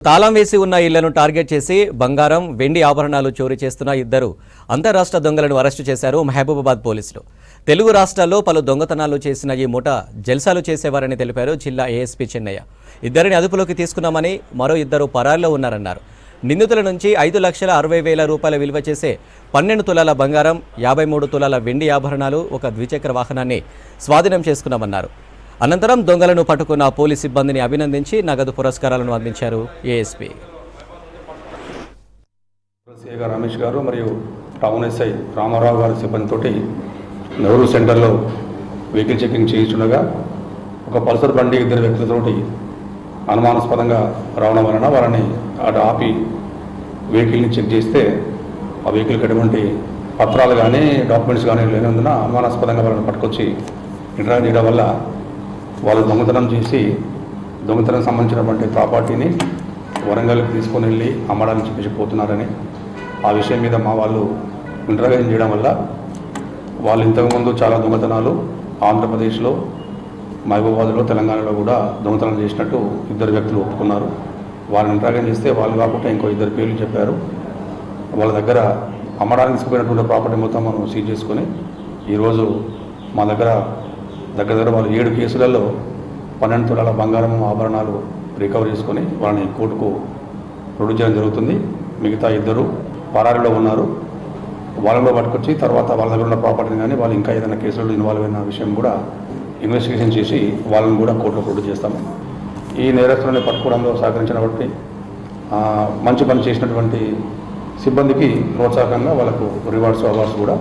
తాళం వేసి ఉన్న ఇళ్లను టార్గెట్ చేసి బంగారం, వెండి ఆభరణాలు చోరీ చేస్తున్న ఇద్దరు అంతర్రాష్ట్ర దొంగలను అరెస్టు చేశారు మహబూబాబాద్ పోలీసులు. తెలుగు రాష్ట్రాల్లో పలు దొంగతనాలు చేసిన ఈ ముఠా జల్సాలు చేసేవారని తెలిపారు జిల్లా ఏఎస్పీ చెన్నయ్య. ఇద్దరిని అదుపులోకి తీసుకున్నామని, మరో ఇద్దరు పరారీలో ఉన్నారన్నారు. నిందితుల నుంచి 5,60,000 రూపాయల విలువ చేసే 12 తులాల బంగారం, 53 తులాల వెండి ఆభరణాలు, ఒక ద్విచక్ర వాహనాన్ని స్వాధీనం చేసుకున్నామన్నారు. అనంతరం దొంగలను పట్టుకున్న పోలీస్ సిబ్బందిని అభినందించి నగదు పురస్కారాలను అందించారు ఏఎస్పీ. రమేష్ గారు మరియు టౌన్ ఎస్ఐ రామారావు గారి సిబ్బందితోటి నెహ్రూ సెంటర్లో వెహికల్ చెకింగ్ చేయించుండగా ఒక పల్సర్ బండి ఇద్దరు వ్యక్తులతోటి అనుమానాస్పదంగా రావడం వలన వారిని అటు ఆపి వెహికల్ని చెక్ చేస్తే ఆ వెహికల్కి ఎటువంటి పత్రాలు కానీ డాక్యుమెంట్స్ కానీ లేనందున అనుమానాస్పదంగా వాళ్ళని పట్టుకొచ్చి ఇంటరాక్ట్ చేయడం వల్ల వాళ్ళు దొంగతనం చేసి దొంగతనం సంబంధించినటువంటి ప్రాపర్టీని వరంగల్కి తీసుకొని వెళ్ళి అమ్మడానికి చెప్పేసి పోతున్నారని ఆ విషయం మీద మా వాళ్ళు ఇంటరాగేషన్ చేయడం వల్ల వాళ్ళు ఇంతకుముందు చాలా దొంగతనాలు ఆంధ్రప్రదేశ్లో, మహబూబాబాద్లో, తెలంగాణలో కూడా దొంగతనం చేసినట్టు ఇద్దరు వ్యక్తులు ఒప్పుకున్నారు. వాళ్ళని ఇంటరాగేషన్ చేస్తే వాళ్ళు కాకుండా ఇంకో ఇద్దరు పేర్లు చెప్పారు. వాళ్ళ దగ్గర అమ్మడానికి తీసుకుపోయినటువంటి ప్రాపర్టీ మొత్తం మనం సీజ్ చేసుకొని ఈరోజు మా దగ్గర వాళ్ళు 7 కేసులలో 12 తులాల బంగారం, ఆభరణాలు రికవర్ చేసుకొని వాళ్ళని కోర్టుకు ప్రొడ్యూస్ చేయడం జరుగుతుంది. మిగతా ఇద్దరు పరారీలో ఉన్నారు. వాళ్ళలో పట్టుకొచ్చి తర్వాత వాళ్ళ దగ్గర ఉన్న ప్రాపర్టీని కానీ వాళ్ళు ఇంకా ఏదైనా కేసులలో ఇన్వాల్వ్ అయిన విషయం కూడా ఇన్వెస్టిగేషన్ చేసి వాళ్ళని కూడా కోర్టులో ప్రొడ్యూస్ చేస్తాము. ఈ నేరస్తులని పట్టుకోవడంలో సహకరించినటువంటి మంచి పని చేసినటువంటి సిబ్బందికి ప్రోత్సాహకంగా వాళ్ళకు రివార్డ్స్, అవార్డ్స్ కూడా